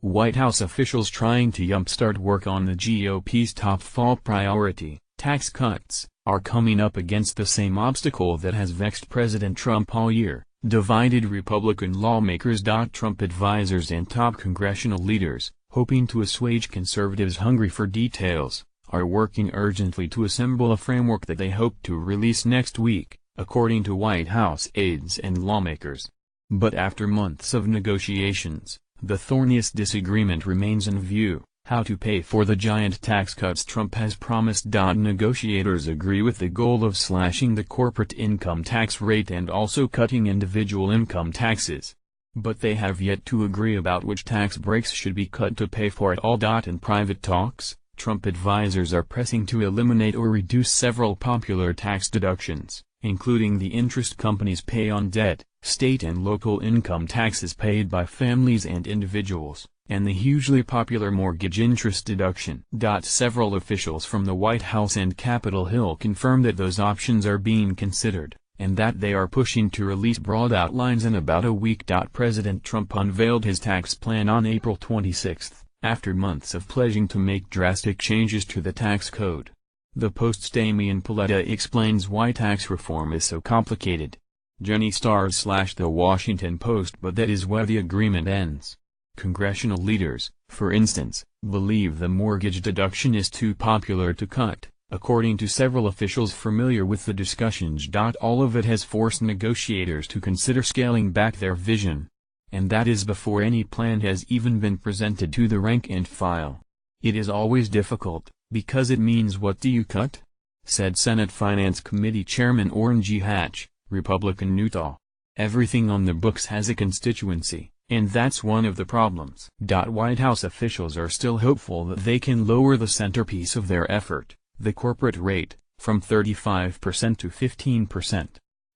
White House officials trying to jumpstart work on the GOP's top fall priority, tax cuts, are coming up against the same obstacle that has vexed President Trump all year: divided Republican lawmakers. Trump advisors and top congressional leaders, hoping to assuage conservatives hungry for details, are working urgently to assemble a framework that they hope to release next week, according to White House aides and lawmakers. But after months of negotiations, the thorniest disagreement remains in view: how to pay for the giant tax cuts Trump has promised. Negotiators agree with the goal of slashing the corporate income tax rate and also cutting individual income taxes. But they have yet to agree about which tax breaks should be cut to pay for it all. In private talks, Trump advisors are pressing to eliminate or reduce several popular tax deductions, including the interest companies pay on debt, state and local income taxes paid by families and individuals, and the hugely popular mortgage interest deduction. Several officials from the White House and Capitol Hill confirm that those options are being considered, and that they are pushing to release broad outlines in about a week. President Trump unveiled his tax plan on April 26, after months of pledging to make drastic changes to the tax code. The Post's Damian Paletta explains why tax reform is so complicated. Jenny stars /The Washington Post, but that is where the agreement ends. Congressional leaders, for instance, believe the mortgage deduction is too popular to cut, according to several officials familiar with the discussions. All of it has forced negotiators to consider scaling back their vision. And that is before any plan has even been presented to the rank and file. It is always difficult, because it means what do you cut? Said Senate Finance Committee Chairman Orrin G. Hatch, Republican Utah. Everything on the books has a constituency, and that's one of the problems. White House officials are still hopeful that they can lower the centerpiece of their effort, the corporate rate, from 35% to 15%.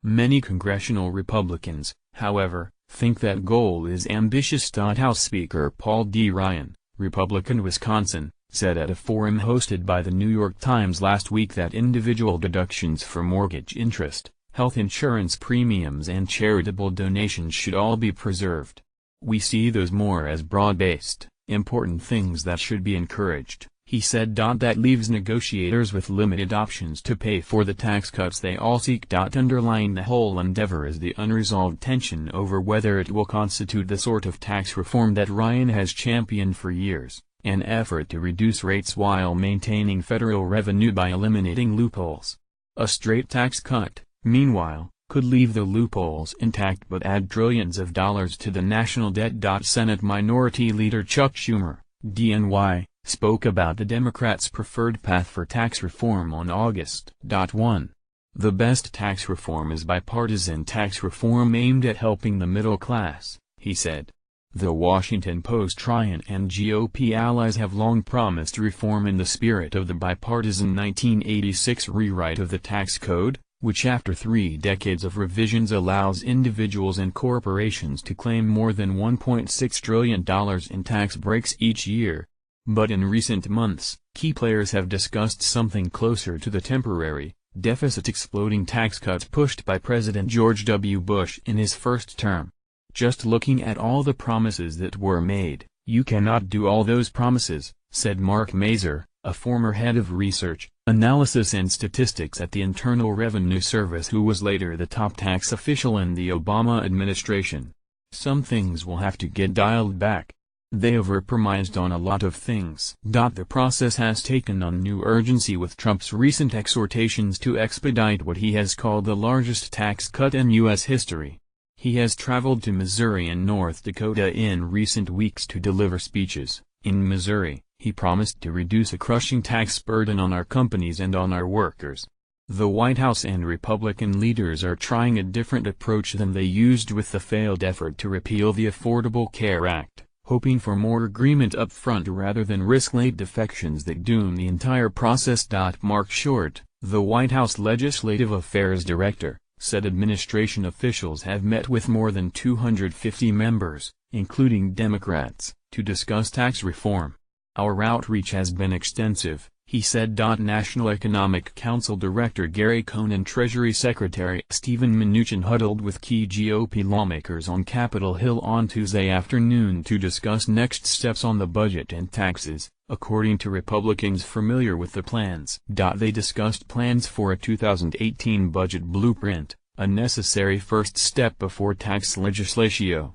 Many congressional Republicans, however, think that goal is ambitious. House Speaker Paul D. Ryan, Republican Wisconsin, said at a forum hosted by the New York Times last week that individual deductions for mortgage interest, health insurance premiums and charitable donations should all be preserved. We see those more as broad-based, important things that should be encouraged, he said. That leaves negotiators with limited options to pay for the tax cuts they all seek. Underlying the whole endeavor is the unresolved tension over whether it will constitute the sort of tax reform that Ryan has championed for years, an effort to reduce rates while maintaining federal revenue by eliminating loopholes. A straight tax cut, meanwhile, could leave the loopholes intact but add trillions of dollars to the national debt. Senate Minority Leader Chuck Schumer, DNY, spoke about the Democrats' preferred path for tax reform on August 1. The best tax reform is bipartisan tax reform aimed at helping the middle class, he said. The Washington Post. Ryan and GOP allies have long promised reform in the spirit of the bipartisan 1986 rewrite of the tax code, which after 3 decades of revisions allows individuals and corporations to claim more than $1.6 trillion in tax breaks each year. But in recent months, key players have discussed something closer to the temporary, deficit-exploding tax cuts pushed by President George W. Bush in his first term. Just looking at all the promises that were made, you cannot do all those promises, said Mark Mazur, a former head of research, analysis and statistics at the Internal Revenue Service who was later the top tax official in the Obama administration. Some things will have to get dialed back. They overpromised on a lot of things. The process has taken on new urgency with Trump's recent exhortations to expedite what he has called the largest tax cut in U.S. history. He has traveled to Missouri and North Dakota in recent weeks to deliver speeches. In Missouri, he promised to reduce a crushing tax burden on our companies and on our workers. The White House and Republican leaders are trying a different approach than they used with the failed effort to repeal the Affordable Care Act, hoping for more agreement up front rather than risk late defections that doom the entire process. Mark Short, the White House Legislative Affairs Director, said administration officials have met with more than 250 members, including Democrats, to discuss tax reform. Our outreach has been extensive, he said. National Economic Council Director Gary Cohn and Treasury Secretary Steven Mnuchin huddled with key GOP lawmakers on Capitol Hill on Tuesday afternoon to discuss next steps on the budget and taxes, according to Republicans familiar with the plans. They discussed plans for a 2018 budget blueprint, a necessary first step before tax legislation.